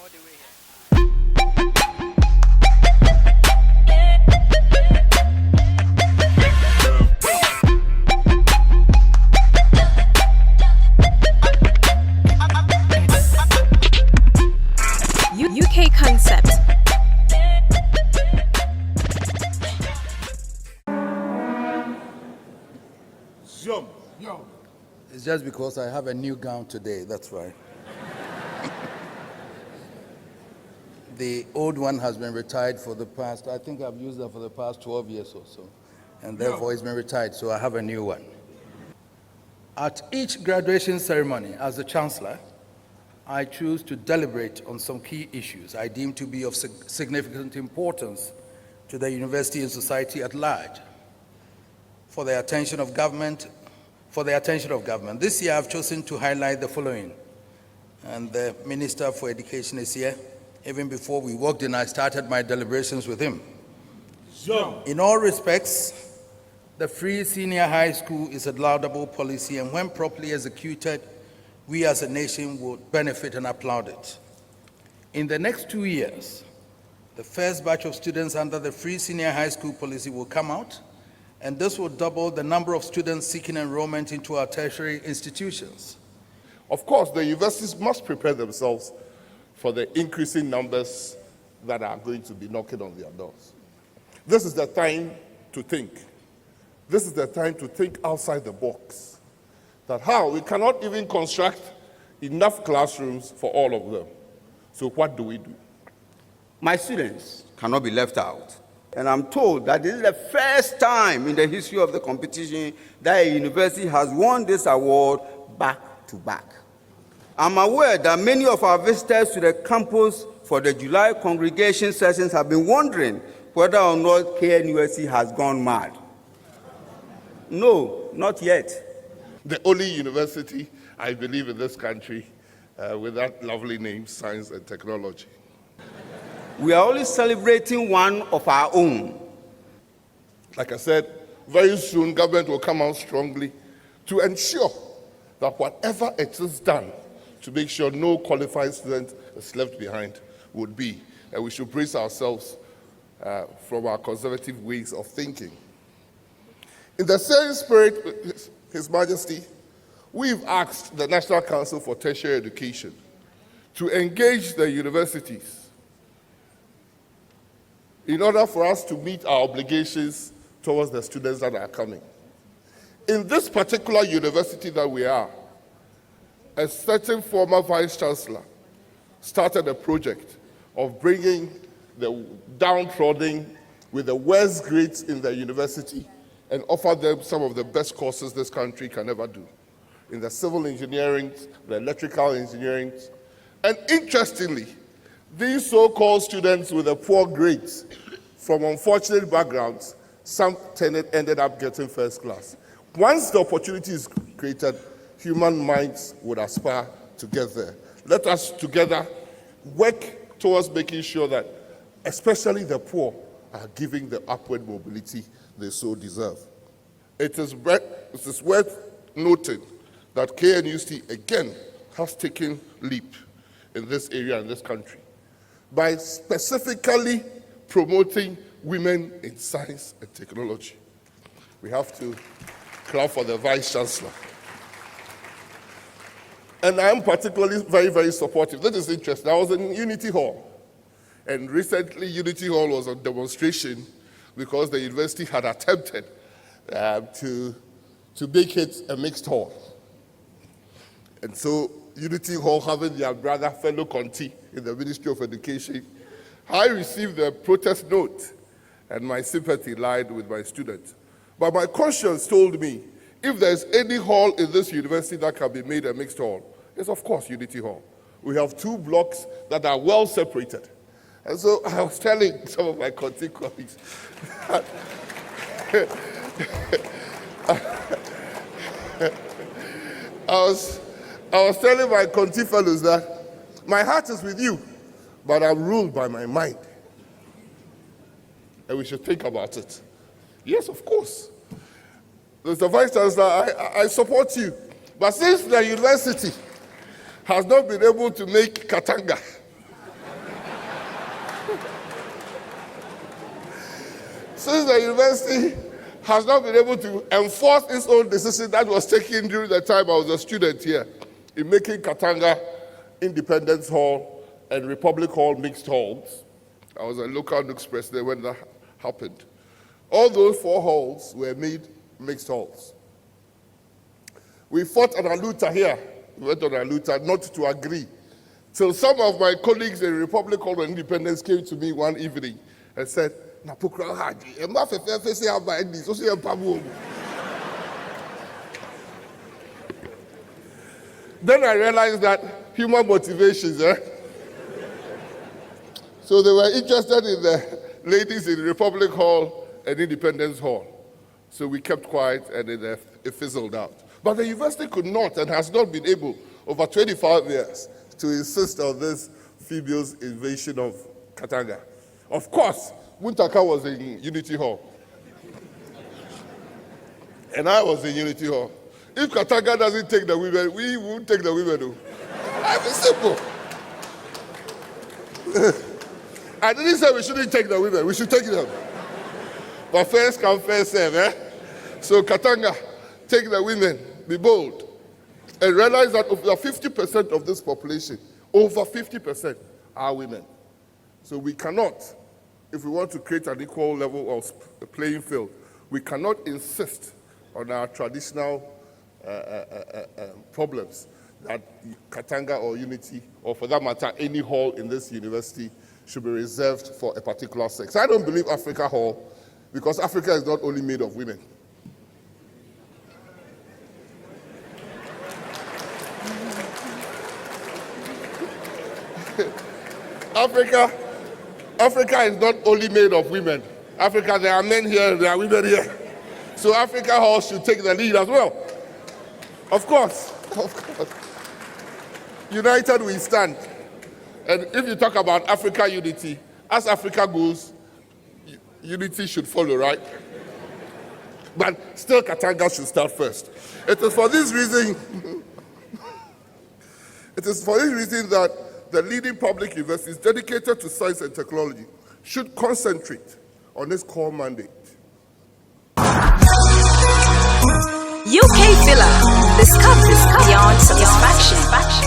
UK concept. Yo. It's just because I have a new gown today, that's why. The old one has been retired for the past, I think I've used that for the past 12 years or so. And therefore it's been retired, so I have a new one. At each graduation ceremony, as the Chancellor, I choose to deliberate on some key issues I deem to be of significant importance to the university and society at large. For the attention of government, this year I've chosen to highlight the following. And the Minister for Education is here. Even before we walked in, I started my deliberations with him. Sure. In all respects, the free senior high school is a laudable policy, and when properly executed, we as a nation will benefit and applaud it. In the next 2 years, the first batch of students under the free senior high school policy will come out, and this will double the number of students seeking enrollment into our tertiary institutions. Of course, the universities must prepare themselves for the increasing numbers that are going to be knocking on their doors. This is the time to think. This is the time to think outside the box. That how we cannot even construct enough classrooms for all of them. So what do we do? My students cannot be left out. And I'm told that this is the first time in the history of the competition that a university has won this award back to back. I'm aware that many of our visitors to the campus for the July congregation sessions have been wondering whether or not KNUST has gone mad. No, not yet. The only university, I believe, in this country with that lovely name, Science and Technology. We are only celebrating one of our own. Like I said, very soon government will come out strongly to ensure that whatever it is done to make sure no qualified student is left behind would be. And we should brace ourselves from our conservative ways of thinking. In the same spirit, His Majesty, we've asked the National Council for Tertiary Education to engage the universities in order for us to meet our obligations towards the students that are coming. In this particular university that we are, a certain former Vice-Chancellor started a project of bringing the downtrodden with the worst grades in the university and offer them some of the best courses this country can ever do. In the civil engineering, the electrical engineering. And interestingly, these so-called students with the poor grades from unfortunate backgrounds, some ended up getting first class. Once the opportunity is created, human minds would aspire to get there. Let us together work towards making sure that especially the poor are given the upward mobility they so deserve. It is worth noting that KNUST again has taken leap in this area in this country by specifically promoting women in science and technology. We have to clap for the Vice-Chancellor. And I am particularly very, very supportive. That is interesting. I was in Unity Hall, and recently Unity Hall was on demonstration because the university had attempted to make it a mixed hall. And so Unity Hall, having their brother, fellow Conti in the Ministry of Education, I received a protest note, and my sympathy lied with my students. But my conscience told me, if there's any hall in this university that can be made a mixed hall, it's of course Unity Hall. We have 2 blocks that are well separated. And so I was telling some of my Conti colleagues I was telling my Conti fellows that my heart is with you, but I'm ruled by my mind. And we should think about it. Yes, of course. Mr. Vice-Chancellor, I support you. But since the university has not been able to make Katanga, Since the university has not been able to enforce its own decision that was taken during the time I was a student here in making Katanga Independence Hall and Republic Hall mixed halls. I was a local Nooks president when that happened. All those 4 halls were made mixed halls. We fought an aluta here. We went on aluta not to agree. Till some of my colleagues in Republic Hall and Independence came to me one evening and said, then I realized that human motivations, So they were interested in the ladies in Republic Hall and Independence Hall. So we kept quiet and it fizzled out. But the university could not and has not been able over 25 years to insist on this females' invasion of Katanga. Of course, Muntaka was in Unity Hall. And I was in Unity Hall. If Katanga doesn't take the women, we won't take the women. Life is simple. I didn't say we shouldn't take the women, we should take them. But first come, first serve, So Katanga, take the women, be bold, and realize that over 50% of this population, over 50% are women. So we cannot, if we want to create an equal level of playing field, we cannot insist on our traditional problems that Katanga or Unity, or for that matter, any hall in this university should be reserved for a particular sex. I don't believe Africa Hall, because Africa is not only made of women. Africa is not only made of women. Africa, there are men here, there are women here. So Africa Hall should take the lead as well. Of course. United we stand. And if you talk about Africa unity, as Africa goes, unity should follow, right? But still Katanga should start first. It is for this reason that the leading public universities dedicated to science and technology should concentrate on this core mandate. UK Villa. Discover beyond satisfaction.